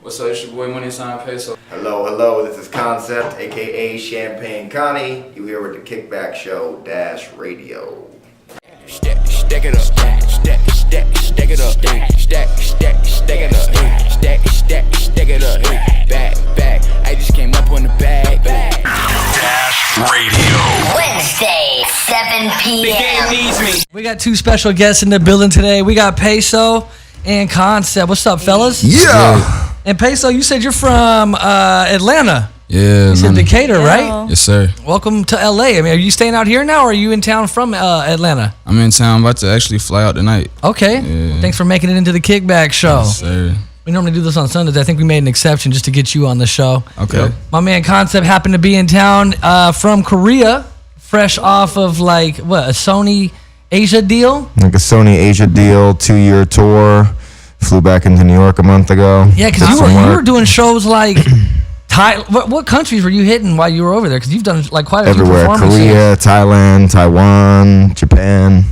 What's up? It's your boy Money Sign Peso. Hello. This is Koncept, aka Champagne Connie. You here with the Kickback Show - Radio. Stack it up, stack it up, stack it up, back. I just came up on the bag. Radio. Wednesday, 7 p.m. The game needs me. We got two special guests in the building today. We got Peso and Koncept. What's up, fellas? Yeah. And Peso, you said you're from Atlanta. Yeah, You said Decatur, right? Yes, sir. Welcome to LA. I mean, are you staying out here now, or are you in town from Atlanta? I'm in town. I'm about to actually fly out tonight. Okay. Yeah. Thanks for making it into the Kickback Show. Yes, sir. We normally do this on Sundays. I think we made an exception just to get you on the show. Okay. My man Koncept happened to be in town from Korea, fresh off of a Sony Asia deal? Like a Sony Asia deal, 2-year tour. Flew back into New York a month ago. Yeah, because you were doing shows like what countries were you hitting while you were over there? Because you've done quite a few performances. Korea, Thailand, Taiwan, Japan.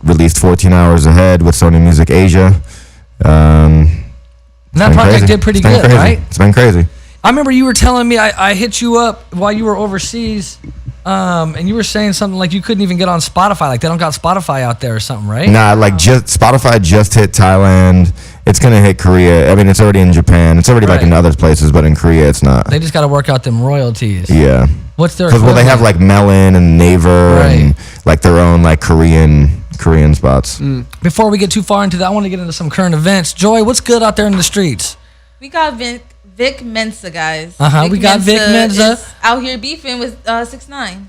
Released 14 Hours Ahead with Sony Music Asia. And that project did pretty good, right? It's been crazy. I remember you were telling me I hit you up while you were overseas, and you were saying something like you couldn't even get on Spotify. Like they don't got Spotify out there or something, right? Nah, Spotify just hit Thailand. It's gonna hit Korea. I mean, it's already in Japan. It's already in other places, but in Korea, it's not. They just got to work out them royalties. Yeah. What's their? Well, they have Melon and Naver and their own Korean spots. Before we get too far into that, I want to get into some current events. Joy, what's good out there in the streets? We got Vic Mensa, guys. We got Vic Mensa out here beefing with 6ix9ine.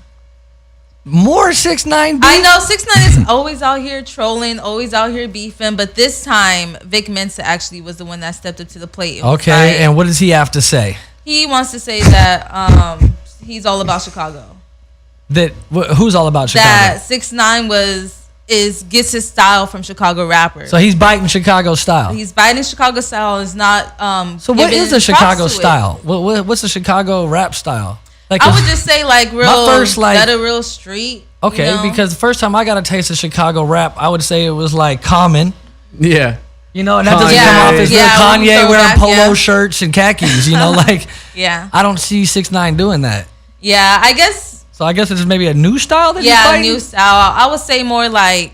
More 6ix9ine beef? I know 6ix9ine is always out here trolling, always out here beefing, but this time Vic Mensa actually was the one that stepped up to the plate. Okay, and what does he have to say? He wants to say that he's all about Chicago. Who's all about Chicago? That 6ix9ine gets his style from Chicago rappers. So he's biting Chicago style. He's biting Chicago style. Is not. So what is the Chicago style? What's the Chicago rap style? I would just say real street. Okay, because the first time I got a taste of Chicago rap, I would say it was Common. Yeah. And that doesn't come off as Kanye wearing polo shirts and khakis. Yeah. I don't see 6ix9ine doing that. Yeah, I guess. So I guess it's maybe a new style that he's fighting? New style. I would say more like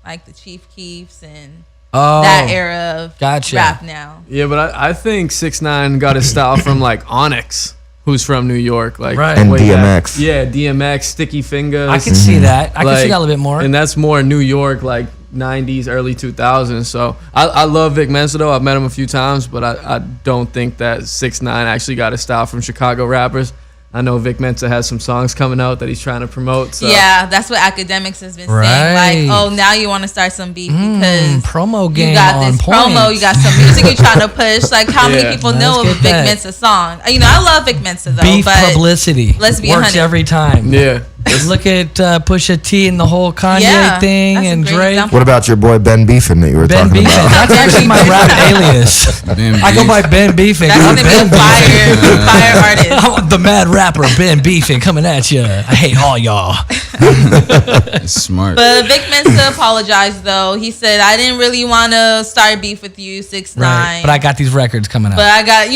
the Chief Keefs and that era of rap now. Yeah, but I think 6ix9ine got his style from Onyx, who's from New York, and DMX. Yeah, DMX, Sticky Fingers. I can see that. I can see that a little bit more. And that's more New York, 90s, early 2000s. So I love Vic Mensa though. I've met him a few times, but I don't think that 6ix9ine actually got his style from Chicago rappers. I know Vic Mensa has some songs coming out that he's trying to promote. So. Yeah, that's what Academics has been saying. Now you want to start some beef because promo game you got this promo, you got some music you're trying to push. How many people know of Vic Mensa's song? I love Vic Mensa though. Beef but publicity. Let's be works 100. every time. Yeah. Look at Pusha T and the whole Kanye thing and Drake. Example. What about your boy Ben Beefin that you were talking about? That's actually my rap alias. I go by Ben Beefin. That's gonna be a fire artist. I'm the mad rapper Ben Beefin coming at you. I hate all y'all. It's smart. But Vic Mensa apologized though. He said, "I didn't really want to start beef with you, 6ix9ine. Right. But I got these records coming out. But I got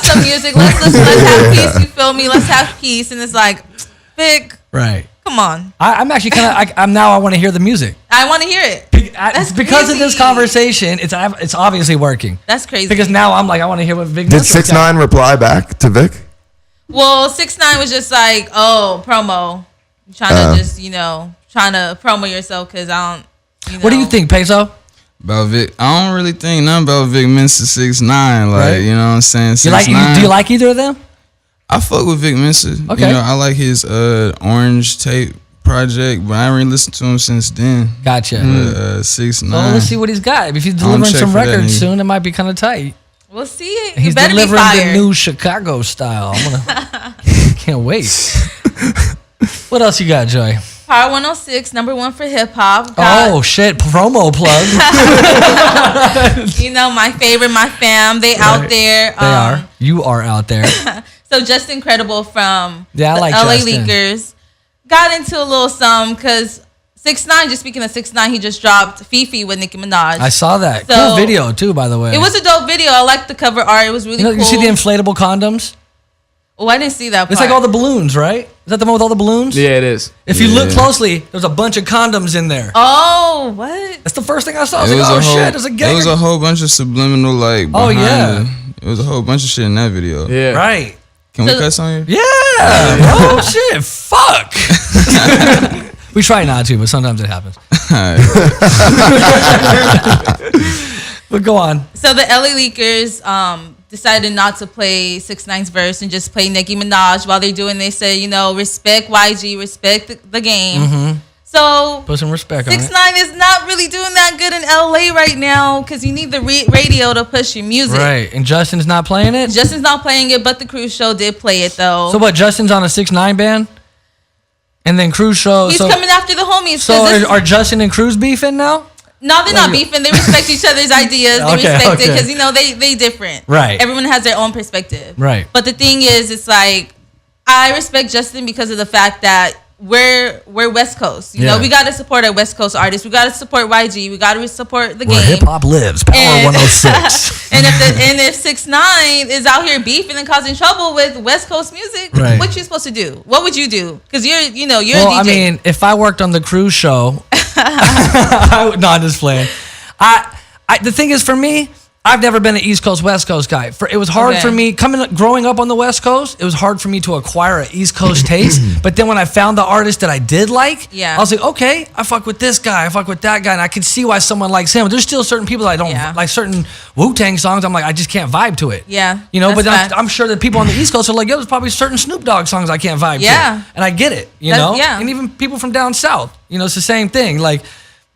some music. Let's have peace. You feel me? Let's have peace." And it's Vic. Right. Come on. I'm actually I want to hear the music. I want to hear it. That's because of this conversation. It's obviously working. That's crazy. Because now I'm I want to hear what Vic. Did 6ix9ine reply back to Vic? Well, 6ix9ine was just promo. Trying to just trying to promo yourself because I don't. What do you think, Peso? About Vic, I don't really think nothing about Vic Mensa 6ix9ine. Right. You know what I'm saying? 6ix9ine. Do you like either of them? I fuck with Vic Mensa. Okay. I like his Orange Tape project, but I haven't really listened to him since then. Gotcha. 6ix9ine. Well, let's see what he's got. If he's delivering some records soon, it might be kind of tight. We'll see it. He's delivering the new Chicago style. Can't wait. What else you got, Joy? Power 106, #1 for hip hop. Oh shit! Promo plug. My favorite, my fam. They out there. They are. You are out there. So Just Incredible from I like LA Justin. Leakers got into a little something because 6ix9ine, just speaking of 6ix9ine, he just dropped Fifi with Nicki Minaj. I saw that. So- Cool video too, by the way. It was a dope video. I liked the cover art. It was really cool. You see the inflatable condoms? Oh, I didn't see that part. It's like all the balloons, right? Is that the one with all the balloons? Yeah, it is. If you look closely, there's a bunch of condoms in there. Oh, what? That's the first thing I saw. I was like, oh shit, there's a gang. It was a whole bunch of subliminal like. Oh, behind yeah. It was a whole bunch of shit in that video. Yeah. Right. Can we cuss on here? Yeah. Oh shit. Fuck. We try not to, but sometimes it happens. But go on. So the LA Leakers decided not to play 6ix9ine's verse and just play Nicki Minaj while they're doing. They said, respect YG, respect the game. Mm-hmm. So Put some respect on it. 6ix9ine is not really doing that good in LA right now because you need the radio to push your music. Right. And Justin's not playing it? Justin's not playing it, but the Cruise Show did play it though. So what, Justin's on a 6ix9ine band? And then Cruise Show. He's coming after the homies. So are Justin and Cruise beefing now? No, they're not beefing. They respect each other's ideas. They respect it because they different. Right. Everyone has their own perspective. Right. But the thing is, it's like I respect Justin because of the fact that we're West Coast. You know, we got to support our West Coast artists. We got to support YG. We got to support the game. Where hip hop lives. Power 106. and if 6ix9ine is out here beefing and causing trouble with West Coast music, Right. what you supposed to do? What would you do? Because you're a DJ. I mean, if I worked on the Cruise Show, no, I'm just playing. The thing is, for me, I've never been an East Coast, West Coast guy. It was hard for me growing up on the West Coast. It was hard for me to acquire an East Coast taste. But then when I found the artist that I did like, I was like, okay, I fuck with this guy, I fuck with that guy, and I can see why someone likes him. There's still certain people that I don't like. Certain Wu-Tang songs, I'm like, I just can't vibe to it. Yeah, but I'm sure that people on the East Coast are like, yo, there's probably certain Snoop Dogg songs I can't vibe to. And I get it, and even people from down south, it's the same thing. Like,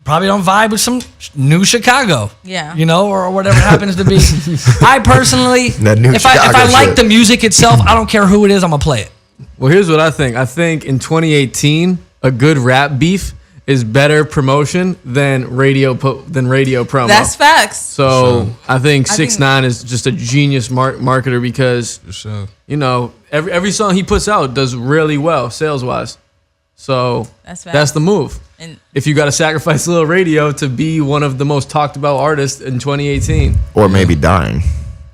probably don't vibe with some new Chicago. Or whatever happens to be. I personally, if I like the music itself, I don't care who it is, I'm gonna play it. Well, here's what I think. I think in 2018, a good rap beef is better promotion than radio promo. That's facts. So I think 6ix9ine is just a genius marketer because every song he puts out does really well sales wise. So that's the move. And if you got to sacrifice a little radio to be one of the most talked about artists in 2018, or maybe dying,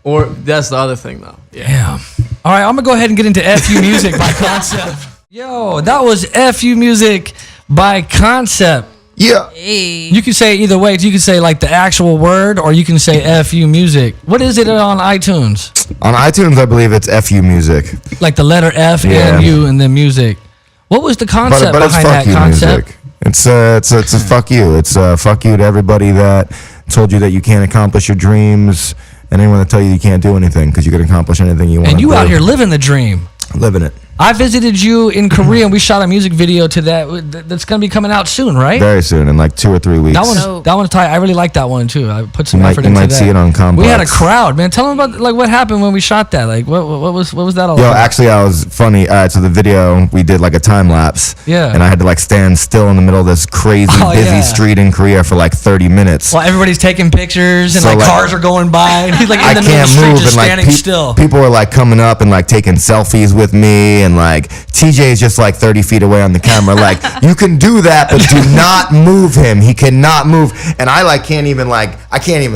or that's the other thing though. Yeah. All right, I'm gonna go ahead and get into FU Music by Koncept. Yo, that was FU Music by Koncept. Yeah. Hey. You can say it either way. You can say like the actual word, or you can say FU Music. What is it on iTunes? On iTunes, I believe it's FU Music. Like the letter F and U and then music. What was the concept but behind that concept? Music. It's a fuck you. It's a fuck you to everybody that told you that you can't accomplish your dreams, and anyone that tell you can't do anything because you can accomplish anything you want. And you out here living the dream. Living it. I visited you in Korea and we shot a music video to that's going to be coming out soon, right? Very soon, in like 2 or 3 weeks. That one's tight. I really like that one too. I put some effort into that. You might see it on Complex. We had a crowd, man. Tell them about like what happened when we shot that. Like what was that all about? Actually, I was funny. So the video, we did like a time lapse. Yeah. And I had to like stand still in the middle of this crazy busy street in Korea for like 30 minutes. While everybody's taking pictures and so, like cars are going by. And he's like in the middle of the street just standing still. People were like coming up and like taking selfies with me, and like TJ is just like 30 feet away on the camera. Like, you can do that, but do not move him. He cannot move. And I like can't even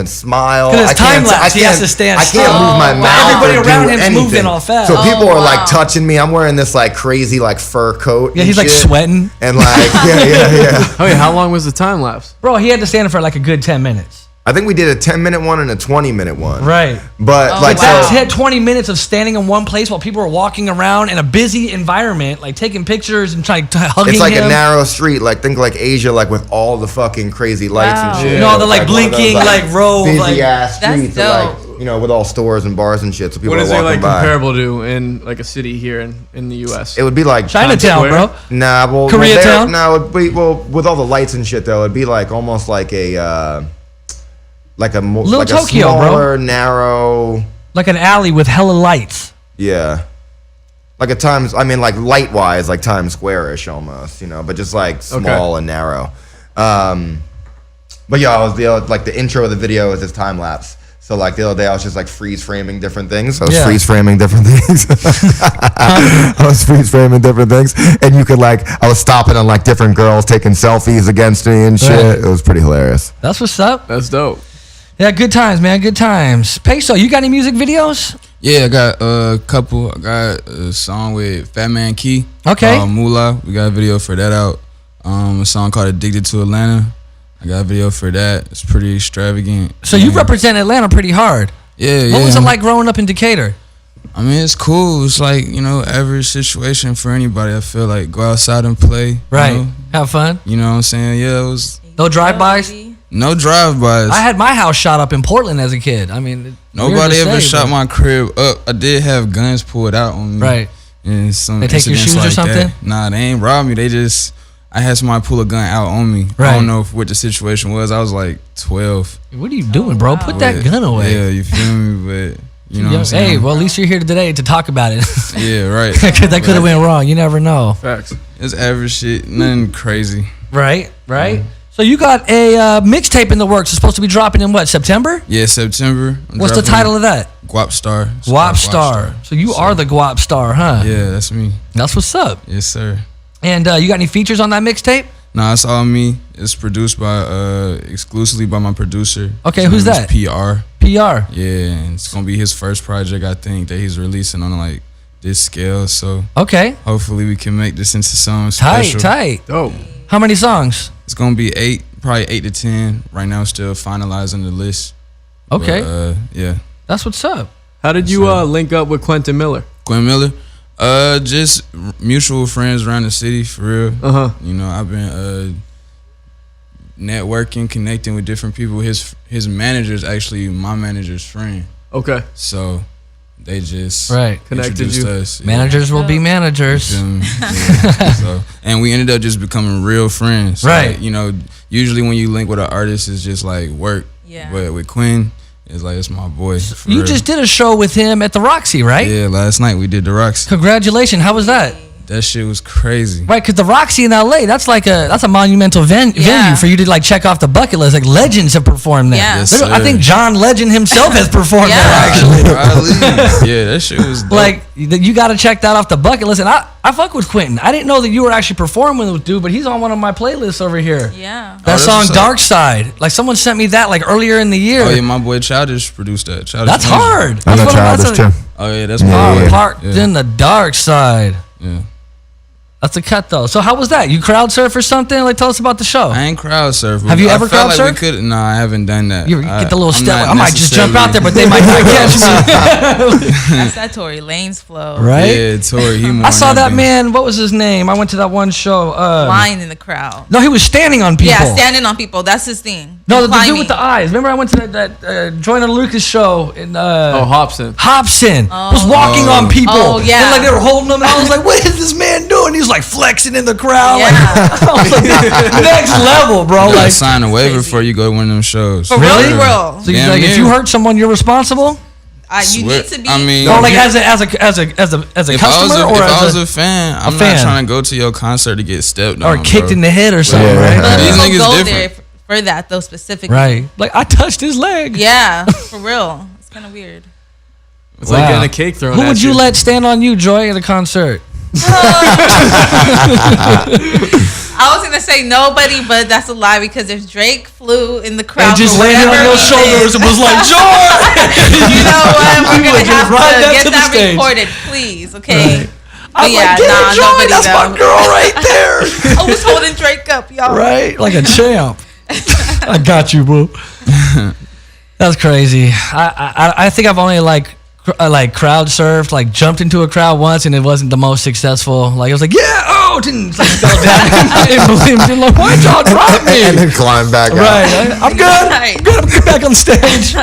smile. Because it's time lapse. He has to stand still. I can't move my mouth. Everybody around him's anything. moving all fast. So people are like touching me. I'm wearing this like crazy like fur coat. Yeah, he's like sweating. And like, yeah. Oh yeah, how long was the time lapse? Bro, he had to stand for like a good 10 minutes. I think we did a 10-minute one and a 20-minute one. Right. But that's 20 minutes of standing in one place while people are walking around in a busy environment, like taking pictures and trying to hug him. It's like a narrow street, like think like Asia, like with all the fucking crazy lights and shit. You know, the like blinking, like row, busy ass streets, like with all stores and bars and shit. So people are walking by. What is it like comparable to in like a city here in the U.S.? It would be like Chinatown, bro. Nah, well, Koreatown. No, it'd be with all the lights and shit though. It'd be like almost like a. Like a Little like Tokyo, a smaller, bro. Narrow. Like an alley with hella lights. Yeah. Like like light wise, like Times Square-ish almost, but just like small and narrow. But yeah, the intro of the video is this time lapse. So like the other day, I was just like freeze framing different things. I was Yeah. freeze framing different things. I was freeze framing different things, and you could like I was stopping on like different girls taking selfies against me and shit. Right. It was pretty hilarious. That's what's up. That's dope. Yeah, good times, man. Good times. Peso, you got any music videos? Yeah, I got a couple. I got a song with Fat Man Key. Okay. Moolah. We got a video for that out. A song called Addicted to Atlanta. I got a video for that. It's pretty extravagant. So you represent Atlanta pretty hard. Yeah. What was it like growing up in Decatur? I mean, it's cool. It's like, average situation for anybody. I feel like go outside and play. Right. You know, Have fun. you know what I'm saying? Yeah, it was No drive-bys? no drive-bys. I had my house shot up in Portland as a kid. I mean, Nobody weird to ever say, shot but- my crib up. I did have guns pulled out on me. Right. And some They take your incidents shoes or like something? that. Nah, they ain't robbed me. They just, I had somebody pull a gun out on me. Right. I don't know what the situation was. I was like 12. What are you doing, bro? Put that gun away. Yeah, you feel me? But you know what I'm saying? Hey, well, at least you're here today to talk about it. Yeah, right. Because that could have went wrong. You never know. Facts. It's average shit. Nothing crazy. Right. So you got a mixtape in the works. It's supposed to be dropping in what, September? Yeah, September. What's the title of that? Guap Star. It's Guap called Star. So you are the Guap Star, huh? Yeah, that's me. That's what's up. Yes, sir. And you got any features on that mixtape? Nah, it's all me. It's produced by exclusively by my producer. Okay, His who's name is that? PR. PR. Yeah, and it's gonna be his first project, I think, that he's releasing on like this scale. So Okay. hopefully we can make this into something special. Tight. Dope. How many songs? It's gonna be probably 8 to 10. Right now, still finalizing the list. Okay. But, yeah. That's what's up. How did you link up with Quentin Miller? Quinn Miller, just mutual friends around the city for real. You know, I've been networking, connecting with different people. His manager's actually my manager's friend, Okay. so they just Right. Connected introduced you. us. Yeah. Managers will be managers. Feel me? Yeah. So, and we ended up just becoming real friends. Right. Like, you know, usually when you link with an artist, it's just like work. Yeah. But with Quinn, it's like it's my boy. for You real. just did a show with him at the Roxy, right? Yeah, last night we did the Rocks. Congratulations. How was that? That shit was crazy. Right, because the Roxy in LA, that's a monumental venue for you to like check off the bucket list. Like legends have performed there. Yeah. Yes, I sir. think John Legend himself has performed Yeah. there actually. Probably. Yeah, that shit was dope. Like you got to check that off the bucket list. And I fuck with Quentin. I didn't know that you were actually performing with dude, but he's on one of my playlists over here. Yeah. That that's song what's up. Dark Side. Like someone sent me that like earlier in the year. Oh yeah, my boy Childish produced that. Childish That's Music. hard. I know That's Childish too. Oh yeah, that's Yeah, my boy. yeah. Parked in the dark side. Yeah. That's a cut though. So how was that? You crowd surf or something? Like tell us about the show. I ain't crowd surf. Have you I ever felt crowd like surfed? we could. No, I haven't done that. You get the little I'm step. not I might just jump out there, but they necessarily- might not catch me. That's that Tory Lane's flow. Right? Yeah, Tori. He more I saw on that beat. man. What was his name? I went to that one show. Lying in the crowd. No, he was standing on people. Yeah, standing on people. That's his thing. No, the dude Climbing. with the eyes. Remember, I went to that Joyner Lucas show in Oh, Hobson. Hobson. Was walking Oh. on people. Oh, yeah. And like they were holding them, and I was like, "What is this man doing?" He was like flexing in the crowd. Yeah. Like, I was like, next level, bro. You gotta Like, sign a waiver before you go to one of them shows. For Really? real, bro. so you Damn like, if near. you hurt someone, you're responsible. You Swear- need to be. I mean, No, like you- as a if customer, or I was as a fan, I'm fan. not trying to go to your concert to get stepped on or kicked bro. in the head or something, Yeah. right? but These people niggas go different. there for that though specifically. Right. Like I touched his leg. Yeah, for real. It's kind of weird. It's like getting a cake thrown Who at would you let stand on you, Joy, at a concert? I was gonna say nobody, but that's a lie because if Drake flew in the crowd And just for landed on whatever your he shoulders did, and was like, Joy! you know what? We're You gonna would just have ride to that get to the that stage. recorded, please. Okay. But I'm like, get it, Joy, nobody that's my though. girl right there. I was holding Drake up, y'all. Right? Like a champ. I got you, boo. That's crazy. I think I've only like crowd surfed, like jumped into a crowd once, and it wasn't the most successful. Like it was like, yeah, oh, didn't like fell down. I didn't believe me. Like, why'd y'all drop me? And then climb back out. Right. I'm good. Right. I'm good. I'm good back on stage.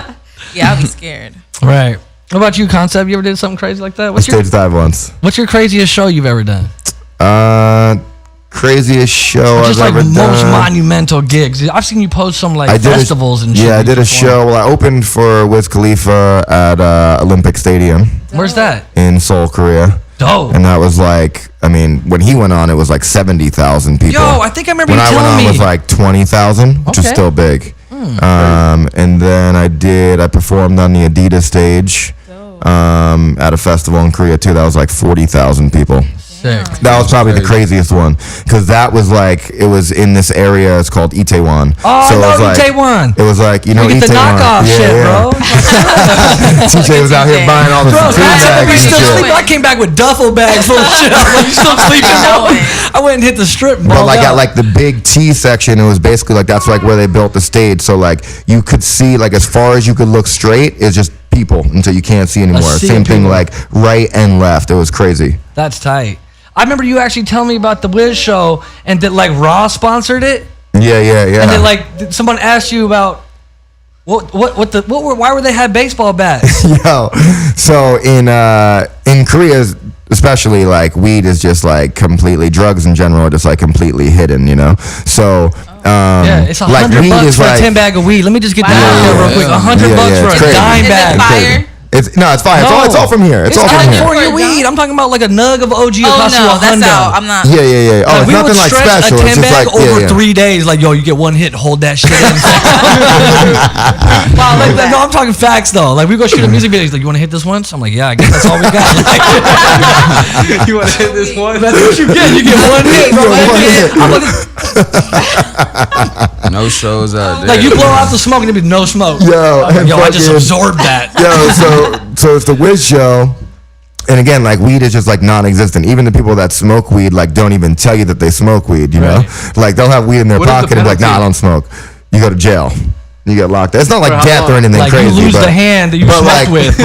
Yeah, I'll be scared. Right. What about you, Koncept? You ever did something crazy like that? I stage dive once. What's your craziest show you've ever done? Craziest show Just I've like ever most done. monumental gigs. I've seen you post some like festivals and shit. Yeah, I did a before. show. Well, I opened for Wiz Khalifa at Olympic Stadium Where's that? in Seoul, Korea. Dope. And that was like, I mean, when he went on, it was like 70,000 people. Yo, I think I remember when you I went telling on, me. it was like 20,000, which is Okay. still big. And then I performed on the Adidas stage at a festival in Korea too. That was like 40,000 people. Sick. That was probably the craziest one because that was like it was in this area. It's called Itaewon. Oh, so I know like, Itaewon. It was like you know get the Itaewon. knockoff shit, bro. TJ was out here buying all the Bro, Supreme bags and still shit. sleeping. I came back with duffel bags full of shit. I was like, you still sleeping? I went and hit the strip. But like at like the big T section, it was basically like that's like where they built the stage. So like you could see like as far as you could look straight, it's just people until you can't see anymore. Same thing like right and left. It was crazy. That's tight. I remember you actually telling me about the Wiz show and that like Raw sponsored it. Yeah. And then like someone asked you about why were they had baseball bats? Yo, so in Korea especially, like weed is just like completely, drugs in general are just like completely hidden, you know. So it's $100 like for a 10 bag of weed. Let me just get that real quick. $100 for a dime bag. Fire? It's fire. No. It's all from here. It's all from here. California weed. I'm talking about like a nug of OG. Oh cost you no, that's $100. out. I'm not. Yeah. Oh, it's we would nothing like stretch special. a 10 It's just bag like over 3 days. Like, yo, you get one hit, hold that shit in. Wow, like, no, I'm talking facts though. Like, we go shoot a music video. He's like, you want to hit this once? I'm like, yeah, I guess that's all we got. Like, you want to hit this one? That's what you get. You get one hit, bro. I'm like, No shows out there. like you blow out the smoke and there be no smoke. Yo, Like, yo, I just fucking- absorbed that. So it's the Wiz show. And again, like weed is just like non-existent. Even the people that smoke weed like don't even tell you that they smoke weed. You know, like they'll have weed in their What is the pocket and be like, "Nah, I penalty? don't smoke." You go to jail. You get locked up. It's not like For how death or long? anything Like crazy. you lose but, the hand that you but smoked like, with.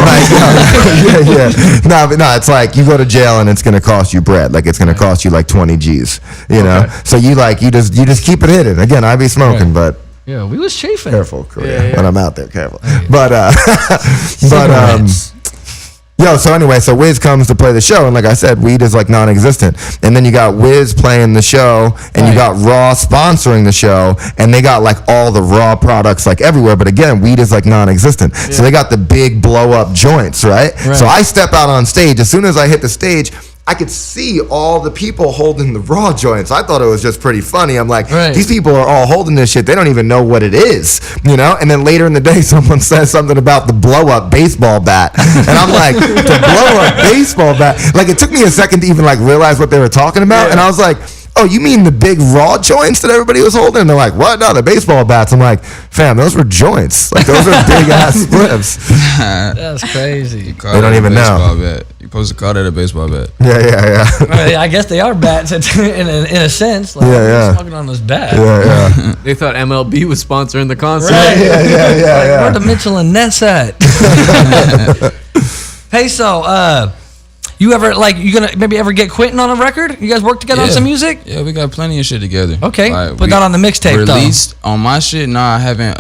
yeah. No, it's like you go to jail and it's gonna cost you bread. Like it's gonna cost you like 20 G's. You know, so you just keep it hidden. Again, I be smoking, but. Yeah, we was chafing. Careful, Korea. Yeah. When I'm out there, careful. But yo, so anyway, so Wiz comes to play the show, and like I said, weed is like non-existent. And then you got Wiz playing the show, and you got Raw sponsoring the show, and they got like all the Raw products like everywhere. But again, weed is like non-existent. So they got the big blow-up joints, right? So I step out on stage. As soon as I hit the stage, I could see all the people holding the Raw joints. I thought it was just pretty funny. I'm like, these people are all holding this shit. They don't even know what it is, you know? And then later in the day, someone says something about the blow-up baseball bat. And I'm like, the blow-up baseball bat? Like, it took me a second to even, like, realize what they were talking about. And I was like, oh, you mean the big Raw joints that everybody was holding? And they're like, what? No, the baseball bats. I'm like, fam, those were joints. Like, those are big-ass spliffs. That's crazy. They don't even know. Bat. You're supposed to call that a baseball bat. Yeah. Well, I guess they are bats in a sense. Like, Yeah. smoking on those bats. Yeah. They thought MLB was sponsoring the concert. Right. Yeah. Where the Mitchell and Ness at? Hey, so you ever you gonna maybe ever get Quentin on a record? You guys work together on some music? Yeah, we got plenty of shit together. Okay, Like, put that on the mixtape though. Released on my shit. No, I haven't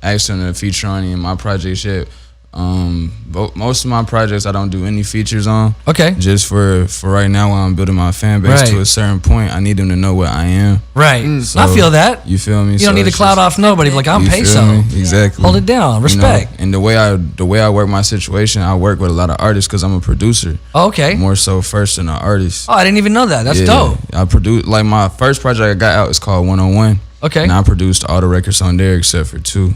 asked him to feature on any of my projects yet. Most of my projects I don't do any features on. Okay. Just for right now, while I'm building my fan base to a certain point, I need them to know what I am. Right. So, I feel that. You feel me? You don't need to cloud off nobody. Like, I'm You feel peso. me? Exactly. Hold it down. Respect. You know? And the way I work my situation, I work with a lot of artists because I'm a producer. Okay. More so first than an artist. Oh, I didn't even know that. That's dope. I produce, like, my first project I got out is called 101. Okay. And I produced all the records on there except for 2.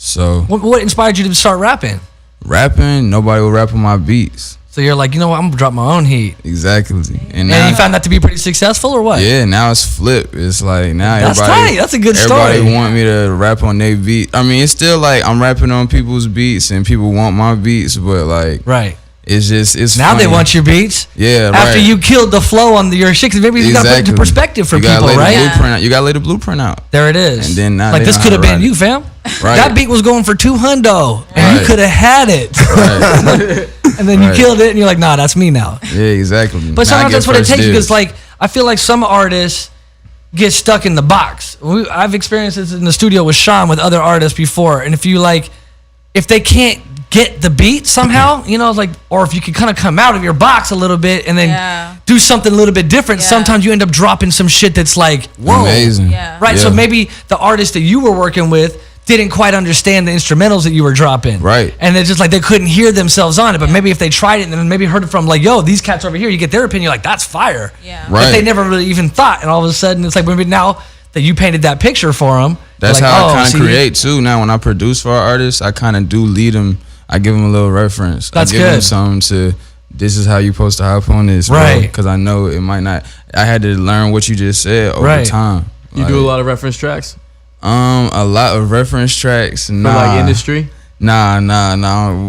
So What inspired you to start rapping? rapping, nobody will rap on my beats. So you're like, you know what? I'm gonna drop my own heat. Exactly. And And you found that to be pretty successful, or what? yeah, now it's flip. It's like now That's everybody. tight. That's a good everybody story. want me to rap on their beat. I mean, it's still like I'm rapping on people's beats and people want my beats, but like Right. it's just Now funny. they want your beats. Yeah, After right. you killed the flow on your shit, 'cause maybe you gotta put it into perspective for You gotta people, lay the right? blueprint out. You gotta lay the blueprint out. There it is. And then now like they this know could how have to been ride you, it. fam. Right. That beat was going for $200, and you Right. could have had it. Right. And then you Right. killed it, and you're like, nah, that's me now. Yeah, exactly. But Now I sometimes get that's what it first takes dibs. because, like, I feel like some artists get stuck in the box. I've experienced this in the studio with Sean with other artists before, and if they can't get the beat somehow, you know, like, or if you can kind of come out of your box a little bit and then do something a little bit different, sometimes you end up dropping some shit that's like, whoa, amazing. Yeah. right? Yeah. So maybe the artist that you were working with didn't quite understand the instrumentals that you were dropping. Right. And it's just like they couldn't hear themselves on it. But maybe if they tried it and then maybe heard it from like, yo, these cats over here, you get their opinion, you're like, that's fire. Yeah. But Right. they never really even thought. And all of a sudden it's like maybe now that you painted that picture for them, That's Like, how oh, I kind see? of create too. Now when I produce for artists, I kind of do lead them. I give them a little reference. That's I give them good. something to. This is how you supposed to hop on this, Right? Because I know it might not. I had to learn what you just said over Right. time. You do a lot of reference tracks A lot of reference tracks. for like industry. Nah.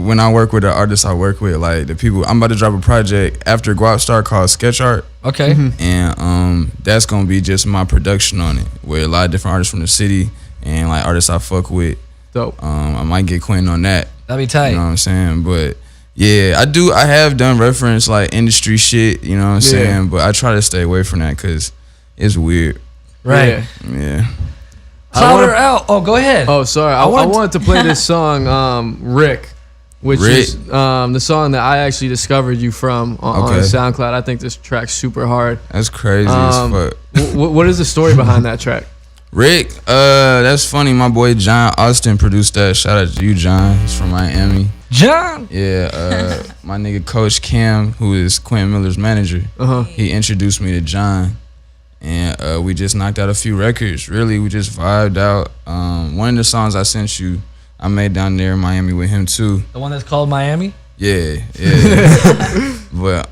When I work with the artists I work with, like the people, I'm about to drop a project after Guap Star called Sketch Art. Okay. And that's gonna be just my production on it, with a lot of different artists from the city and like artists I fuck with. Dope. I might get Quentin on that. That'd be tight. You know what I'm saying? But yeah, I have done reference like industry shit. You know what I'm saying? But I try to stay away from that because it's weird. Right. Yeah. Clout her out. Oh, go ahead. Oh, sorry. I wanted to play this song, Rick, which is the song that I actually discovered you from on SoundCloud. I think this track's super hard. That's crazy as fuck. What is the story behind that track? Rick, that's funny. My boy John Austin produced that. Shout out to you, John. He's from Miami. John. Yeah, my nigga Coach Cam, who is Quentin Miller's manager, he introduced me to John, and we just knocked out a few records. Really, we just vibed out. One of the songs I sent you, I made down there in Miami with him too. The one that's called Miami. Yeah. But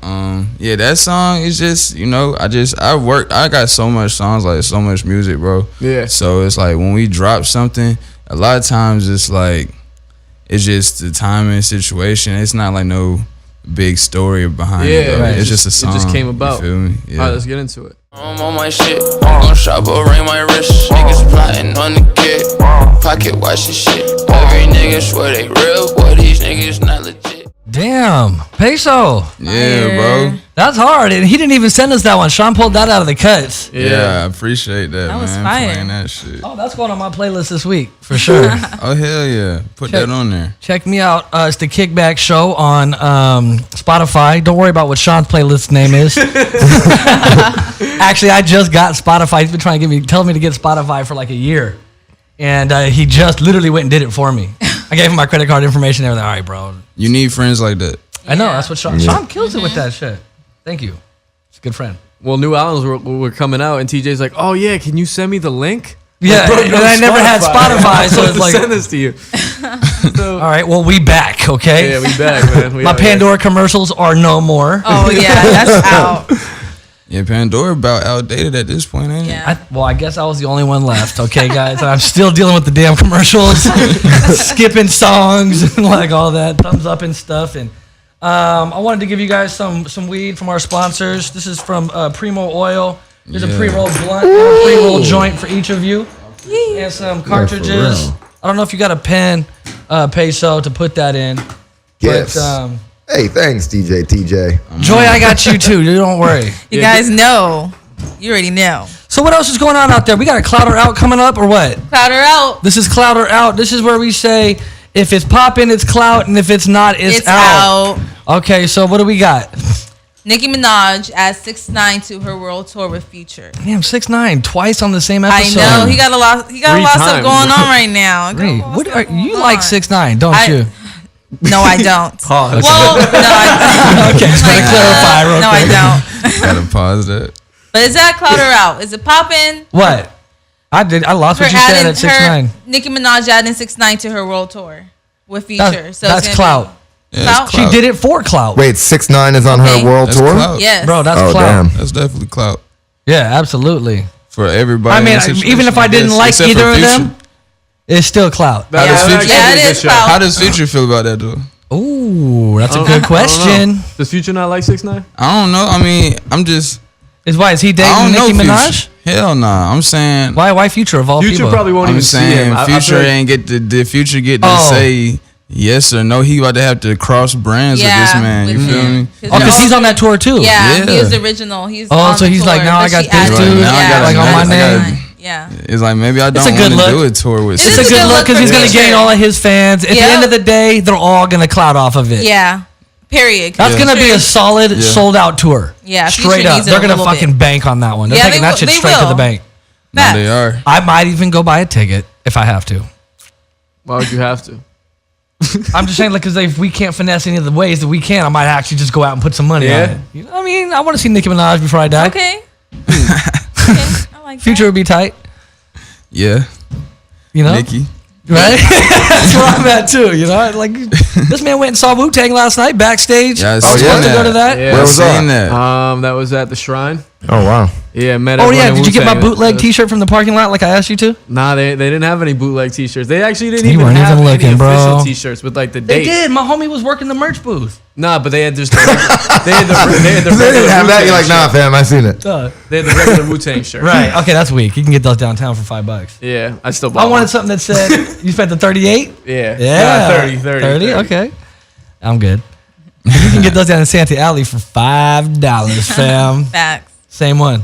yeah, that song is just, you know, I got so much songs, like so much music, bro. Yeah. So it's like when we drop something, a lot of times it's like it's just the timing situation. It's not like no big story behind it. Yeah, Though. right. It's just a song. It just came about. You feel me? Yeah. All right, let's get into it. I'm on my shit. I'm gon' shop or ring my wrist. Niggas plotting on the kid. Pocket watching shit. Every nigga swear they real. Boy, these niggas not legit. Damn, Peso. Yeah, bro. That's hard, and he didn't even send us that one. Sean pulled that out of the cuts. Yeah, I appreciate that, That was man. fire. Playing that shit. Oh, that's going on my playlist this week for sure. Oh hell yeah, put that on there. Check me out. It's the Kickback Show on Spotify. Don't worry about what Sean's playlist name is. Actually, I just got Spotify. He's been trying to tell me to get Spotify for like a year, and he just literally went and did it for me. I gave him my credit card information. Everything. All right, bro. You need friends like that. I know. That's what Sean kills it with that shit. Thank you. He's a good friend. Well, new albums were coming out, and TJ's like, "Oh yeah, can you send me the link?" Yeah, Like, bro, and I never had Spotify, so it's like, send this to you. all right, well, we back, okay? Yeah, we back, man. We My out Pandora commercials are no more. Oh yeah, that's out. Yeah, Pandora about outdated at this point, ain't it? Yeah. I guess I was the only one left, okay, guys? And I'm still dealing with the damn commercials, skipping songs, and like all that, thumbs up and stuff. And I wanted to give you guys some weed from our sponsors. This is from Primo Oil. There's a pre-rolled blunt and a pre-rolled joint for each of you. And some cartridges. I don't know if you got a pen, Peso, to put that in. Yes. But, Hey, thanks, DJ TJ. Joy, I got you too. Don't worry. You guys know. You already know. So what else is going on out there? We got a Clout her out coming up or what? Clout her out. This is Clout her out. This is where we say if it's popping, it's clout, and if it's not, it's out. Okay, so what do we got? Nicki Minaj adds 6ix9ine to her world tour with Future. Damn, 6ix9ine twice on the same I episode. know he got a lot. He got a lot of stuff times. going on right now. Great. What are, you like 6ix9ine, don't you? No, I don't. Pause. Well, no, I Okay, just gotta clarify real no, quick. I don't. Gotta pause that. But is that Clout her out? Is it popping? What? I lost what you said at 6ix9ine. Nicki Minaj adding 6ix9ine to her world tour with Future. That's clout. Yeah, Clout? that's She clout. did it for clout. Wait, 6ix9ine is on Okay. her world That's tour? clout. Yes. Bro, that's Oh, clout. damn. That's definitely clout Yeah, absolutely. for everybody. I mean, in the situation, even if I didn't guess, like except either for of Future. them, it's still clout. That does was Future- actually Yeah, a it good is show. clout. How does Future feel about that though? Ooh, that's a I good don't question. know. Does Future not like 6ix9ine? I don't know. I mean, I'm just. Is he I dating don't know Nicki Minaj? Future. Hell nah. I'm saying. Why Future of all Future people? probably won't I'm even see saying him. I Future feel like- ain't get the Future get to Oh. say yes or no. He about to have to cross brands with this man. You with feel him. me? Oh, because he's on that tour too. Yeah, Yeah. he is the original. He's Oh, on so the he's like, tour, now I but got she this added- dude, now I gotta- like on my I gotta- name. Yeah. It's like maybe I It's a don't good want to look. do a tour with. It It's is a a good good look look because for he's gonna Future. gain all of his fans. At the Yep. end of the day, they're all gonna clout off of it. Yeah. Period. That's gonna be a solid, Yeah. sold out tour. Yeah, straight Future up. needs it They're a gonna little fucking bit. bank on that one. They're Yeah, taking they that will- shit they straight to the will. bank. No, Facts. they are. I might even go buy a ticket if I have to. Why would you have to? I'm just saying, like, because if we can't finesse any of the ways that we can, I might actually just go out and put some money on Yeah. it. You know what I mean? I want to see Nicki Minaj before I die. Okay. Okay. I like Future would be tight. Yeah. You know, Nikki. right? That's where I'm at too. You know, like this man went and saw Wu-Tang last night backstage. Yeah, I I was seen supposed to that. go to that. Yeah. Where was seen that? that. That was at the Shrine. Oh wow. Yeah, met Oh everyone yeah, in did you get my Wu-Tang. bootleg T-shirt from the parking lot like I asked you to? Nah, they didn't have any bootleg T-shirts. They actually didn't You even weren't have even looking, any official bro. T-shirts with like the They date. did. My homie was working the merch booth. Nah, but they had just they had the They didn't have that. Wu-Tang You're like, nah, shirt. fam, I seen it. They had the regular Wu-Tang shirt. Right. Okay, that's weak. You can get those downtown for $5. Yeah, I still bought I wanted one. something that said you spent the 38. Yeah. Yeah, Nah, 30. Okay, I'm good. You can get those down in Santee Alley for $5, fam. Facts. Same one.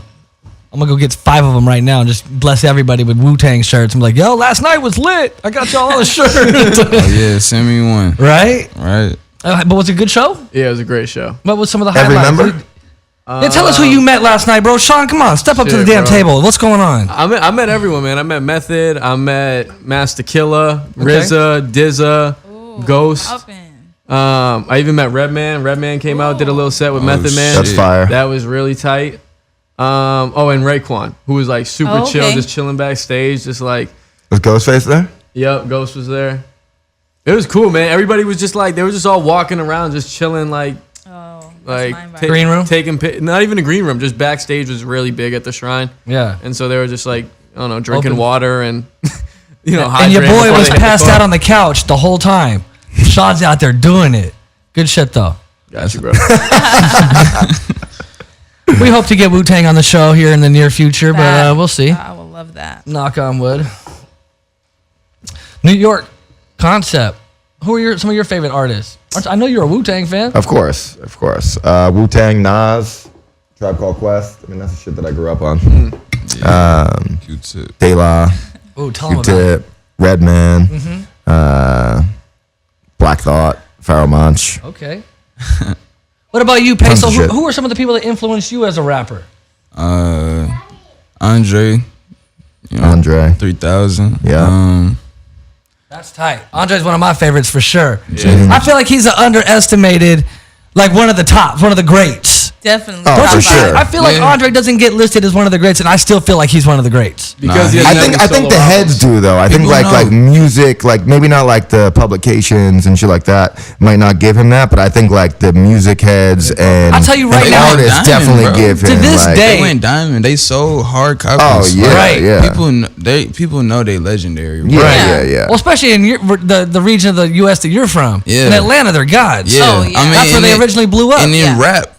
I'm gonna go get 5 of them right now and just bless everybody with Wu-Tang shirts. I'm like, yo, last night was lit. I got y'all all a shirt. Oh yeah, send me one. Right? Right. But was it a good show? Yeah, it was a great show. What was some of the Every highlights? member? Yeah, tell us who you met last night, bro. Sean, come on, step up to the Shit, damn bro. table. What's going on? I met everyone, man. I met Method. I met Master Killer, RZA, DZA, Ghost. Open. I even met Redman. Redman came out, did a little set with Method Man. That's fire. That was really tight. And Raekwon, who was like super Oh, chill, okay. just chilling backstage, just like, Was Ghostface there? yep, Ghost was there. It was cool, man. Everybody was just like, they were just all walking around, just chilling, like, Oh, that's like my vibe. Green room? taking not even a green room, just backstage was really big at the Shrine, Yeah. and so they were just like, I don't know, drinking Open. water and you know, And your hydrating boy before was they hit the passed club. out on the couch the whole time. Sean's out there doing it. Good shit, though. Got you, bro. We hope to get Wu-Tang on the show here in the near future, but we'll see. I will love that. Knock on wood. New York, Koncept. Who are some of your favorite artists? I know you're a Wu-Tang fan. Of course. Wu-Tang, Nas, Tribe Called Quest. I mean, that's the shit that I grew up on. Q-Tip. De La, Oh, tell them about it. Q-Tip, Redman, Black Thought, Pharoah Monch. Okay. What about you, Tons Peso? of shit. Who are some of the people that influenced you as a rapper? Andre. You know, Andre. 3000. Yeah. That's tight. Andre's one of my favorites for sure. Yeah. I feel like he's an underestimated, like one of the tops, one of the greats. Definitely. Oh, top for five. sure. I feel like Yeah. Andre doesn't get listed as one of the greats, and I still feel like he's one of the greats. Because he Nah, has I many think the solo heads albums. do though. I think People like know. music, like maybe not like the publications and shit like that might not give him that, but I think like the music heads and I'll tell you right and now, artists Diamond, definitely bro. give To him this like, day- They went diamond. They sold hard Oh copies. yeah, Right. yeah. People know they legendary. Bro. yeah, Right. yeah. Well, especially in the region of the U.S. that you're from. Yeah. In Atlanta, they're gods. Yeah, Oh, yeah. That's where and they it- originally blew up. And in Yeah. rap,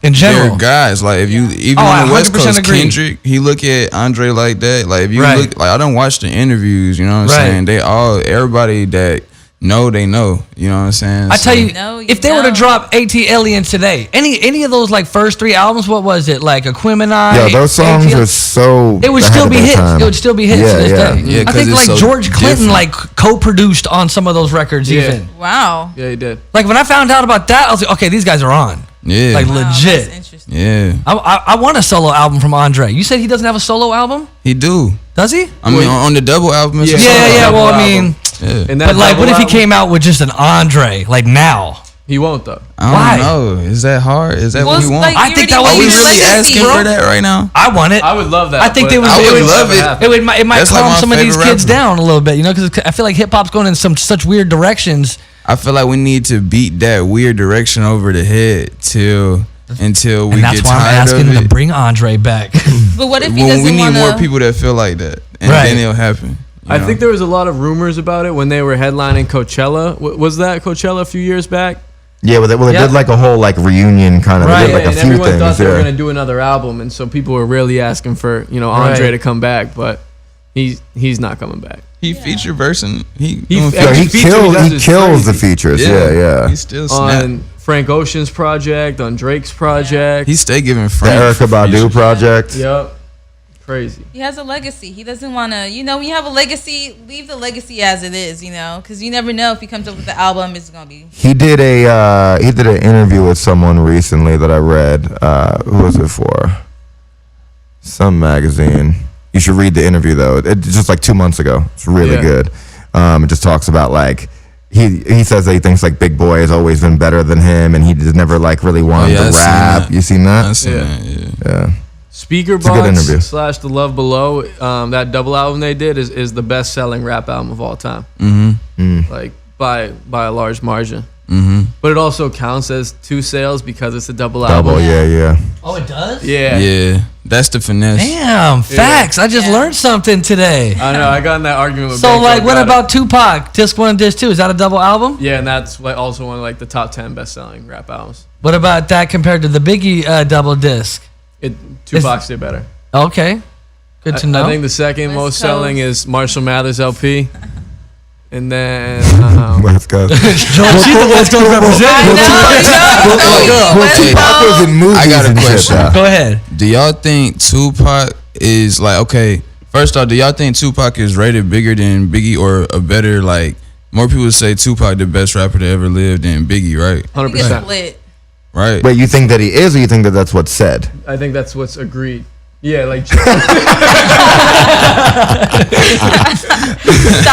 In general. they're guys. Like if you even Oh, I on the West 100% Coast, agree. Kendrick, he look at Andre like that. Like if you Right. look, like I don't watch the interviews. You know what I'm Right. saying? Everybody that know, they know. You know what I'm saying? I tell So- you, know, you if they were to know. drop AT Aliens today, any of those like first 3 albums, what was it? Like Aquemini? Yo, those songs AT are so. It would ahead still of be their hits. time. It would still be hits Yeah, to this yeah. day. Yeah, I 'cause think it's like so George Clinton different. like co-produced on some of those records Yeah. even. Wow. Yeah, he did. Like when I found out about that, I was like, okay, these guys are on. Yeah. Like Wow, legit. That's interesting. Yeah, I want a solo album from Andre. You said he doesn't have a solo album? he do. Does he? I mean, on the double album. It's a Yeah. solo Yeah. album. Well, I Double mean, Yeah. And that but like, what if he double came out with just an Andre like now? He won't though. I Why? don't know. Is that hard? Is that Well, what we want? like, I you think already that would Are we be made your really legacy. asking for that right now? I want it. I would love that. I think but they would. I it would would love it. happen. It might That's like calm my some of these favorite kids rapper. down a little bit, you know, because I feel like hip hop's going in such weird directions. I feel like we need to beat that weird direction over the head until we And that's get why I'm tired asking of to it. bring Andre back. But what if he When doesn't we need wanna, more people that feel like that, and Right. then it'll happen. I think there was a lot of rumors about it when they were headlining Coachella. Was that Coachella a few years back? Yeah, well, they Yeah. did like a whole like reunion kind of. Right, They did like and a few everyone things. thought they were Yeah. going to do another album, and so people were really asking for Andre Right. to come back, but he's not coming back. he feature versing. He He- doing Yeah, Yo, he feature kills. does He is kills the crazy. features. Yeah. He still snap. On Frank Ocean's project, on Drake's project. He stay giving The Frank Erykah Badu features. project. Yep. Crazy. He has a legacy. He doesn't want to, when you have a legacy, leave the legacy as it is, because you never know if he comes up with the album, it's going to be. He did an interview with someone recently that I read. Who was it for? Some magazine. You should read the interview though. It's just like 2 months ago. It's really Yeah. good. It just talks about like he says that he thinks like Big Boy has always been better than him, and he just never like really wanted I to seen rap. that. You seen I that? seen Yeah. that, yeah. Yeah. Speaker a good interview. Box / The Love Below, that double album they did is the best selling rap album of all time. Like by a large margin. But it also counts as 2 sales because it's a double album. Yeah. Oh, it does? Yeah. Yeah, that's the finesse. Damn, facts. I just learned something today. I know. I got in that argument with So, Banco like, what about about Tupac? Disc 1 and Disc 2? Is that a double album? Yeah, and that's like also one of like the top 10 best selling rap albums. What about that compared to the Biggie double disc? Tupac's did better. Okay. Good to know. I think the second West most selling Coast. is Marshall Mathers LP. And then West Coast. Don't cheat the West Coast representative. Well, Tupac was in movies. I got a and shit, question. though. Go ahead. Do y'all think Tupac is like, okay, first off, do y'all think Tupac is rated bigger than Biggie or a better, like, more people say Tupac the best rapper to ever live than Biggie, right? 100%. Split. Right. Wait, you think that he is, or you think that that's what's said? I think that's what's agreed. Yeah, like Stop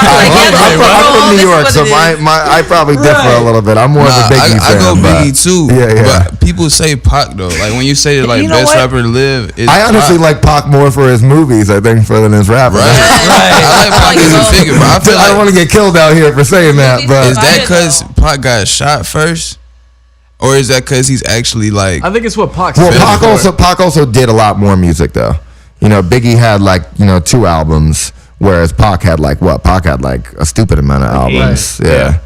I'm from New York, so I probably differ a little bit. I'm more of a Biggie fan. I go Biggie too. Yeah. But people say Pac though. Like when you say like You know best what? rapper to live, it's I honestly like Pac more for his movies, I think, than his rap. Right. I like Pac as a figure, but I feel I don't want like to get killed out here for saying that, but is that because Pac got shot first, or is that because he's actually like? I think it's what Pac well, said. Pac also did a lot more music though. You know, Biggie had like 2 albums, whereas Pac had like what? Pac had like a stupid amount of albums. Yeah.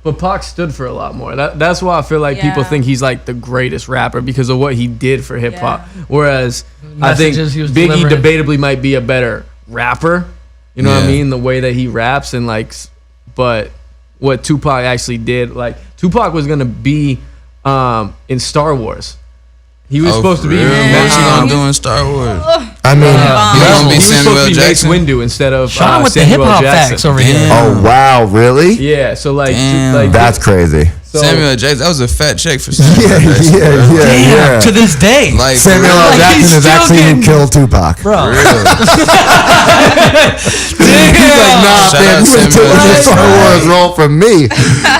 But Pac stood for a lot more. That's why I feel like people Yeah. think he's like the greatest rapper because of what he did for hip hop. Yeah. Whereas I think Messages he was Biggie delivering. debatably might be a better rapper. You know what I Yeah. mean? The way that he raps and like, but what Tupac actually did, like Tupac was gonna be in Star Wars. He was supposed to be. What you gonna He do in Star Wars? I mean, gonna be was supposed Samuel to be Mace Jackson? Windu instead of Sean with the hip Samuel hop Jackson. facts over here. oh wow, really? Yeah, so like, Damn. That's crazy. so, Samuel Jackson, that was a fat check for Samuel Yeah, Jackson. bro. Damn, to this day. Like Samuel for L. real. Jackson he's is still actually who getting- killed Tupac. Bro. Real. He's like, nah, Shout man, out you ain't Samuel taking this Jackson. Star Wars role from me.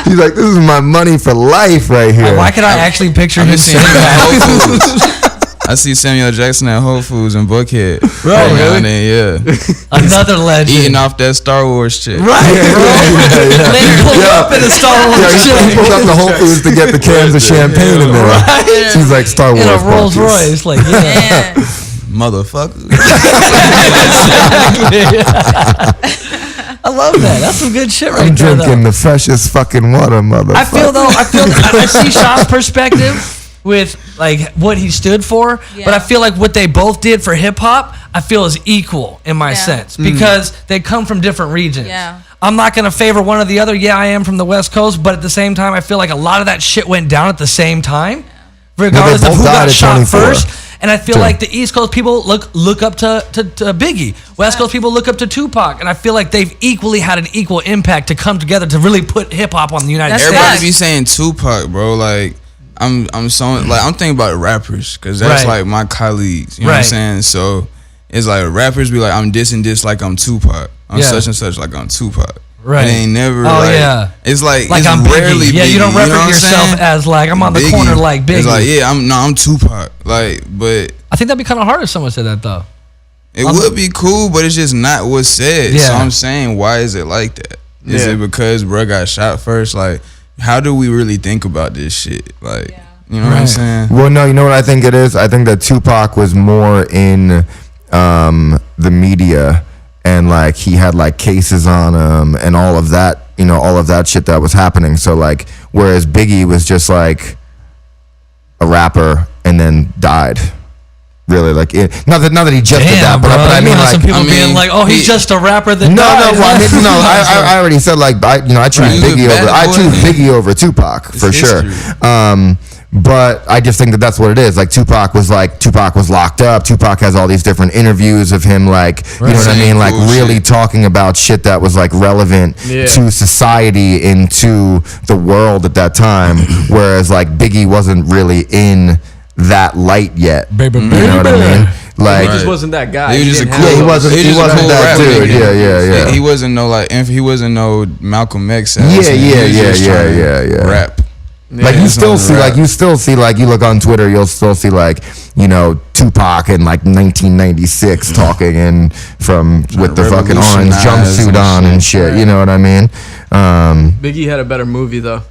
He's like, this is my money for life right here. Why can I actually picture I've him been seeing saying him at that? Whole Foods. I see Samuel Jackson at Whole Foods in Buckhead. Bro, Every now really? and then, yeah. Another legend. Eating off that Star Wars shit. Right, bro. Later pulled up in a Star Wars Yeah, he shit. pulled up the Whole Foods to get the cans of champagne in there. Right. He's like, Star Wars. In a Rolls buckets. Royce. Like, yeah. Man. Motherfucker. I love that. That's some good shit right I'm there, drinking though. the freshest fucking water, motherfucker. I see Sean's perspective with like what he stood for, Yeah. but I feel like what they both did for hip hop, I feel is equal in my Yeah. sense because they come from different regions. Yeah. I'm not gonna favor one or the other. Yeah, I am from the West Coast, but at the same time, I feel like a lot of that shit went down at the same time, regardless both of who died got at shot 24. first. And I feel True. like the East Coast people look up to Biggie. West Coast people look up to Tupac, and I feel like they've equally had an equal impact to come together to really put hip hop on the United That's States. Everybody facts. be saying Tupac, bro. Like I'm thinking about rappers because that's Right. like my colleagues. You know what I'm Right. saying? So it's like rappers be like, I'm this and this like I'm Tupac. I'm Yeah. such and such like I'm Tupac. Right. It ain't never Oh, like, yeah. It's like Like it's I'm rarely Biggie. Yeah, you don't Biggie, know reference what I'm yourself saying? as like I'm on the corner like Biggie. It's like, yeah, I'm Tupac. Like, but I think that'd be kind of hard if someone said that though. it would be cool, but it's just not what's said. Yeah. So I'm saying, why is it like that? Is Yeah. it because bro got shot first? Like, how do we really think about this shit? Like, you know what I'm Right. saying? Well, no, you know what I think it is? I think that Tupac was more in the media and like he had like cases on him and all of that, all of that shit that was happening. So like, whereas Biggie was just like a rapper and then died. Really, like not that he just did that, Damn, but bro. I You mean, know how like, some people I mean, being like, "Oh, he's he- just a rapper that no, died." well, I already said like I choose Right. Biggie He was over. bad I boy. choose Biggie over Tupac for sure. history. But I just think that that's what it is. Like Tupac was locked up. Tupac has all these different interviews of him, like you know what I Saying mean, like cool really shit. talking about shit that was like relevant Yeah. to society and to the world at that time. Whereas like Biggie wasn't really in that light yet. Baby, You know what I mean? Like He just wasn't that guy. He was just a didn't cool. have he those- wasn't- he he wasn't cool that rapper. dude. Yeah. He wasn't no like. He wasn't no Malcolm X. Yeah. Rap. Like you still see, you look on Twitter, you'll still see like, you know, Tupac in like 1996 talking with the fucking orange jumpsuit on and shit. You know what I mean? Biggie had a better movie though.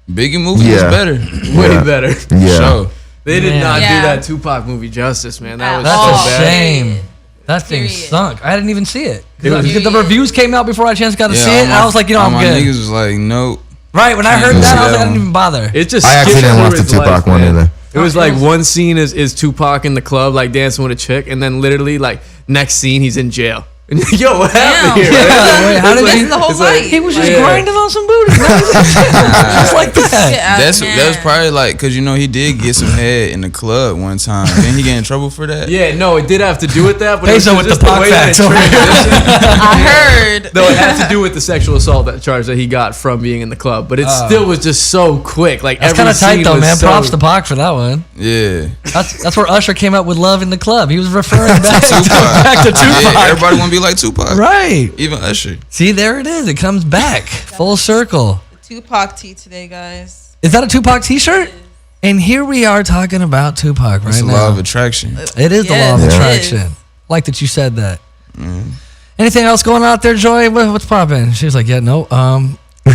Biggie movie was better, way better. Yeah, sure. They did not do that Tupac movie justice, man. That was That's so a bad. shame. That thing sunk. I didn't even see it. was- The reviews came out before I got to see it, and I was like, you know, all I'm my good. niggas was like, nope. Right, when I heard that, I was like, I didn't even bother. It just I actually skipped didn't watch through the his Tupac life, one man. either. It was like one scene is Tupac in the club, like dancing with a chick, and then literally like next scene he's in jail. And yo, what happened here? Yeah, wait, how did That's he? the whole it's like- fight. He was just Yeah. grinding on some booty. Just like that. That was probably like, cause you know he did get some head in the club one time. Didn't he get in trouble for that? Yeah, no, it did have to do with that, but it was Peso with just the the Pac way that facts. it transitioned. I heard. No, it had to do with the sexual assault charge that he got from being in the club, but it still was just so quick. Like That's every kind of tight scene though, was man. so- Props to Pac for that one. Yeah. That's where Usher came up with "Love in the Club." He was referring back Tupac. to Tupac. Yeah, everybody want to be like Tupac. Right. Even Usher. See, there it is. It comes back full circle. Tupac tea today, guys. Is that a Tupac T-shirt? And here we are talking about Tupac It's right a law of now. attraction. It is the law of Yes, it attraction. is. Like that you said that. Anything else going on out there, Joy? What's popping? She was like, yeah, no. Did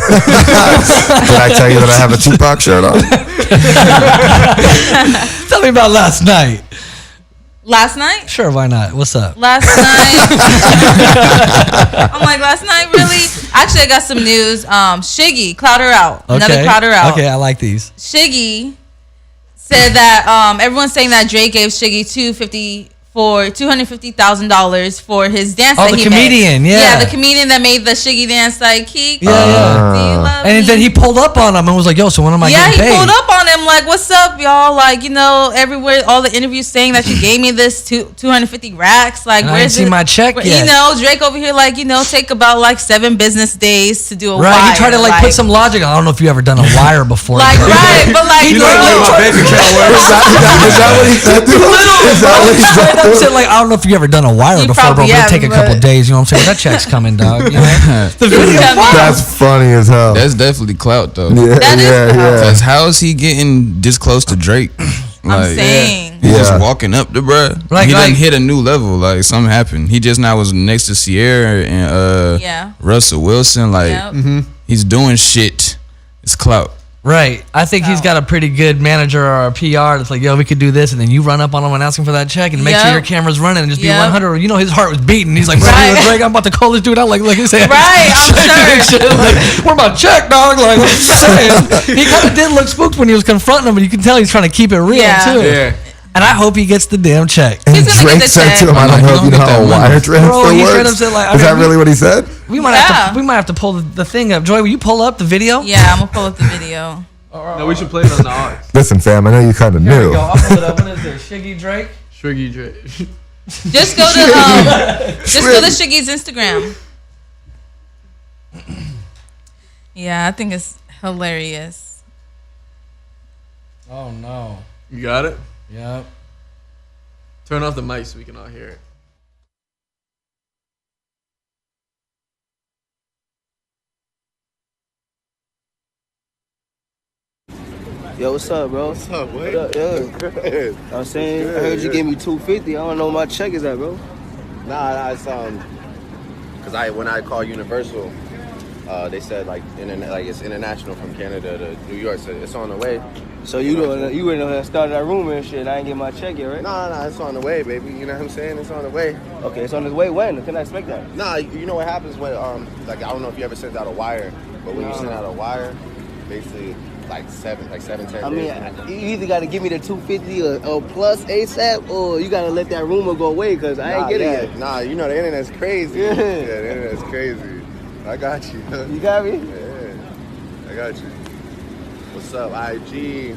I tell you that I have a Tupac shirt on? Tell me about last night. Last night? Sure, why not? What's up? Last night. I'm like, last night, really? Actually, I got some news. Shiggy, clout her out. Another clout her out. Okay, I like these. Shiggy said that everyone's saying that Drake gave Shiggy $250,000 for his dance Oh, that the he comedian, made. yeah. The comedian that made the Shiggy dance like Keek. Yeah, yeah. Do you love And me? then he pulled up on him and was like, yo, so when am I Yeah, getting he paid? pulled up on him like, "What's up, y'all? Like, you know, everywhere, all the interviews saying that you gave me this 250 racks. Like, And I where's ain't seen my check yet." You know, Drake over here, like, you know, take about like 7 business days to do a Right, wire. he tried to like put some logic. I don't know if you ever done a wire before. like, right, but like, He's bro, like, "Wait, my bank account works." Is that what he said? Is that what he Straight up said? said, like, I don't know if you ever done a wire He before, bro. probably It'll has, take a couple but- days. You know what I'm saying? That check's coming, dog. You know? The video. That's funny as hell. That's definitely clout though. Yeah, That is yeah, clout. yeah. Cause how is he getting this close to Drake? I'm saying. He's Yeah. just walking up the bruh. Like- He done like- hit a new level. Like something happened. He just now was next to Sierra and Yeah. Russell Wilson. Like Yep. he's doing shit. It's clout. Right. I think he's got a pretty good manager or a PR that's like, yo, we could do this. And then you run up on him and ask him for that check and make sure Yep. your camera's running and just be Yep. 100. You know, his heart was beating. He's like, Right. right. Drake, I'm about to call this dude out. Like his hand. Right, I'm sure. Shit. Like, where my check, dog? Like, what I'm saying. He kind of did look spooked when he was confronting him, but you can tell he's trying to keep it real, Yeah. too. Yeah. And I hope he gets the damn check. And He's gonna Drake get the said check. to him, I don't know if you know how a wire transfer Bro, he straight up works. said, like, I Is that mean, really what he said? We might have to pull the thing up. Joy, will you pull up the video? Yeah, I'm gonna pull up the video. No, we should play it on the aux. Listen, fam, I know you kind of Here we knew. go. I'll pull it up. What is this? Shiggy Drake? Shriggy Drake. Just go to Shiggy's Instagram. Yeah, I think it's hilarious. Oh, no. You got it? Yep. Turn off the mic so we can all hear it. Yo, what's up, bro? What's up, What up, yeah. I'm saying, I heard you gave me $250. I don't know where my check is at, bro. Nah, it's because when I call Universal, they said like it's international from Canada to New York, so it's on the way. So you wouldn't know how to start that room and shit. I ain't get my check yet, right? Nah, it's on the way, baby. You know what I'm saying? It's on the way. Okay, it's on its way. When? Can I expect that? Nah, you know what happens when like I don't know if you ever sent out a wire, but when you send out a wire, basically like 7, 10 I days. mean, you either got to give me the $250 or plus ASAP, or you got to let that rumor go away, because I ain't getting it yet. Nah, you know the internet's crazy. Yeah. The internet's crazy. I got you. You got me? Yeah, I got you. What's up, IG?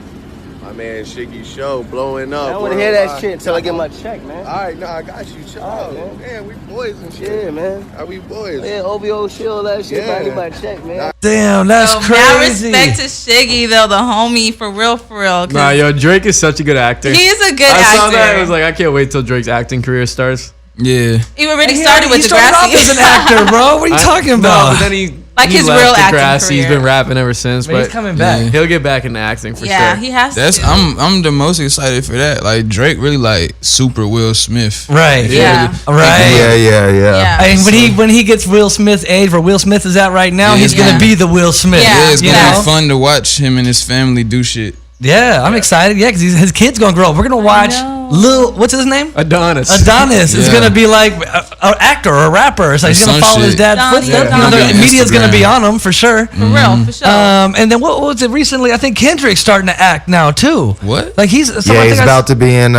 My man Shiggy Show blowing up. I don't want to hear that shit until I get my check, man. All right, no, I got you. Chill out, man. We boys and shit. Yeah, man. Are we boys? Yeah, OVO shield that shit. Yeah. I get my check, man. Damn, that's Now crazy. respect to Shiggy though, the homie, for real. 'Cause Nah, yo, Drake is such a good actor. he is a good I actor. saw that. It was like, I can't wait till Drake's acting career starts. Yeah. he already He started with he the started off grassy. as an actor, bro. What are you talking No, about? but then Like he his left real the acting grass. career. He's been rapping ever since, But he's coming back. He'll get back into acting for Yeah, sure. he has That's to. I'm the most excited for that. Like Drake really like super Will Smith. Right. Yeah. Right. Yeah. And when he gets Will Smith's age, where Will Smith is at right now, he's gonna be the Will Smith. Yeah. Yeah, it's gonna You know? be fun to watch him and his family do shit. Yeah, I'm excited. Yeah, because his kid's gonna grow up. We're gonna watch what's his name? Adonis. Adonis is Yeah. gonna be like an actor or a rapper. So he's gonna some follow his shit. dad's Donnie, footsteps. yeah. You know, the Donnie. media's gonna be Instagram. on him for sure. For real, for sure. And then what was it recently? I think Kendrick's starting to act now too. What? Like he's He's about to be in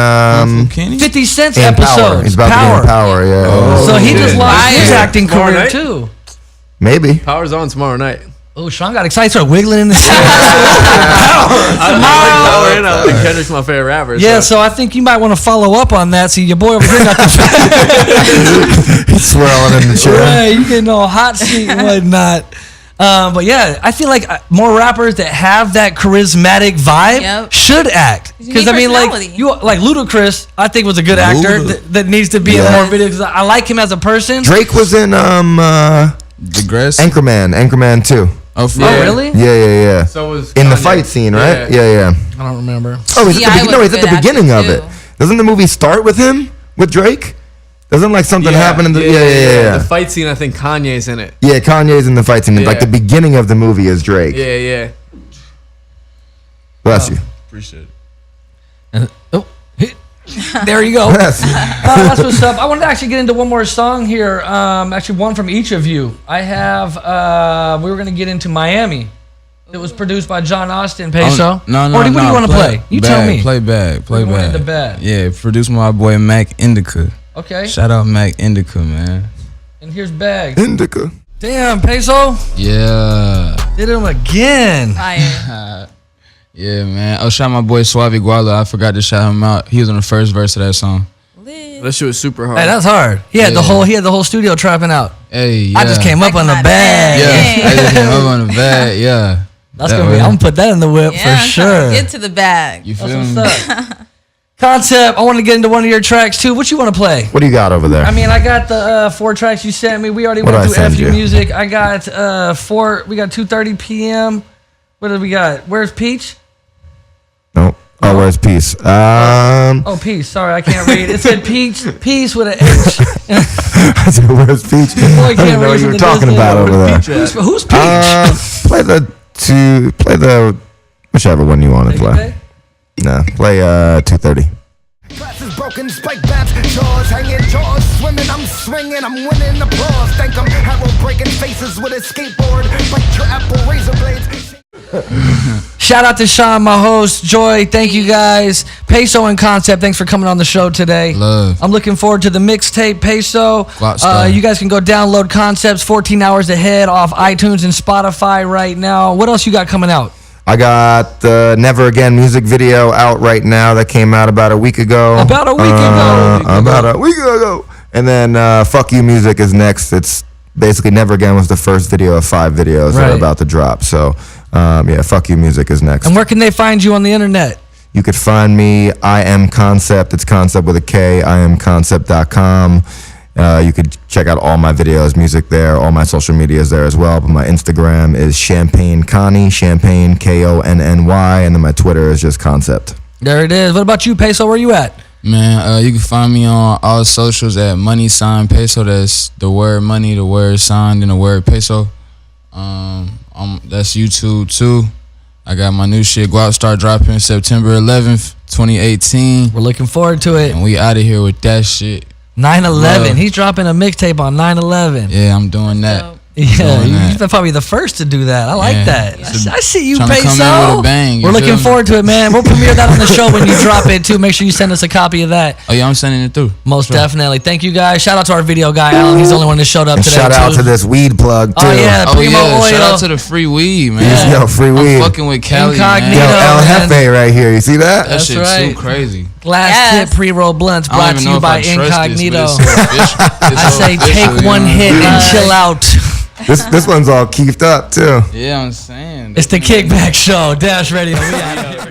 Kenny? 50 Cent's in Power. episodes. He's about to be in Power. Yeah. Oh. So he just launched his Fire. acting Tomorrow career night? too. Maybe. Power's on tomorrow night. Oh, Sean got excited, started wiggling in the chair. I like Power, and I think Kendrick's my favorite rapper. Yeah, so I think you might want to follow up on that. See, your boy over here got the He's swirling in the chair. right, you getting all hot seat and whatnot. But yeah, I feel like more rappers that have that charismatic vibe should act. Because I mean, like Ludacris, I think was a good actor that needs to be in more videos. 'Cause I like him as a person. Drake was in The Grass. Anchorman 2. Oh, for Oh, real? really? Yeah. So was In the Kanye. fight scene, right? Yeah. I don't remember. Oh, he's at the, was he's at good the beginning actor, of it. too. Doesn't the movie start with him? With Drake? Doesn't like something happen in the The fight scene, I think Kanye's in it. Yeah, Kanye's in the fight scene. Like the beginning of the movie is Drake. Yeah. Bless you. Appreciate it. There you go. Bless you. That's what's up. I wanted to actually get into one more song here. Actually, one from each of you. I have. We were going to get into Miami. It was produced by John Austin, Peso. No. Or what do you want to play? You tell me. Play bag. We're going into bag. Yeah, produced by my boy Mac Indica. Okay. Shout out Mac Indica, man. And here's Bag. Indica. Damn, Peso. Yeah. Did him again. Fire. Yeah, man. Oh, shout out my boy Suave Guala. I forgot to shout him out. He was on the first verse of that song. That shit was super hard. Hey, that's hard. He had the whole studio trapping out. Hey, yeah. I just came up on the bag. Yeah, I just came up on the bag. Yeah. That's gonna be. I'm gonna put that in the whip Yeah, for sure. Get to the bag. You feel That's me? what's up. Concept. I want to get into one of your tracks too. What you want to play? What do you got over there? I mean, I got the 4 tracks you sent me. We already What went did I through send FU you? music. I got 4. We got 2:30 p.m. What do we got? Where's Peach? No. Oh, where's Peace? Oh, Peace. Sorry, I can't read. It said Peach. Peace with an H. I said, where's Peach? Boy, I can't don't know read what you from were the talking distance. about over there. Who's Peach? Play the whichever one you want to play. No, play 2:30. Glasses broken, spike bats, jaws hanging, jaws swimming. I'm swinging, I'm winning applause. Thank 'em, arrow breaking faces with a skateboard. Bite your apple razor blades. Shout out to Sean, my host, Joy. Thank you guys. Peso and Koncept, thanks for coming on the show today. Love. I'm looking forward to the mixtape, Peso. You guys can go download Concepts 14 hours ahead off iTunes and Spotify right now. What else you got coming out? I got the Never Again music video out right now that came out about a week ago. About a week ago. And then Fuck You Music is next. It's basically Never Again was the first video of 5 videos that are about to drop. So, Fuck You Music is next. And where can they find you on the internet? You could find me, I Am Koncept. It's Koncept with a K, IamKoncept.com. You could check out all my videos, music there, all my social medias there as well. But my Instagram is Champagne Connie, Champagne Konny, and then my Twitter is just Koncept. There it is. What about you, Peso? Where you at? Man, you can find me on all socials at money sign peso. That's the word money, the word sign, and the word peso. That's YouTube too. I got my new shit. Go out, start dropping September 11th, 2018. We're looking forward to it. And we out of here with that shit. 9/11. He's dropping a mixtape on 9/11. Yeah, I'm doing that. Yeah, you're probably the first to do that. I like that. I see you, Trying to come in Peso. with a bang, you We're feel looking me? forward to it, man. We'll premiere that on the show when you drop it, too. Make sure you send us a copy of that. Oh, yeah, I'm sending it through. Most definitely. Thank you, guys. Shout out to our video guy, Alan. He's the only one that showed up And today, shout out too. to this weed plug, too. Oh, yeah. Primo Oil. Shout out to the free weed, man. Yo, free weed. I'm fucking with Cali, Incognito, Yo, El man. Jefe right here. You see that? That's That shit right. too crazy. Glass tip pre-roll blunts I don't brought even to know you if by I trust Incognito. This, but it's so official. I say take one hit and chill out. This one's all keefed up, too. Yeah, I'm saying. It's the Kickback Show. Dash Radio. We out here.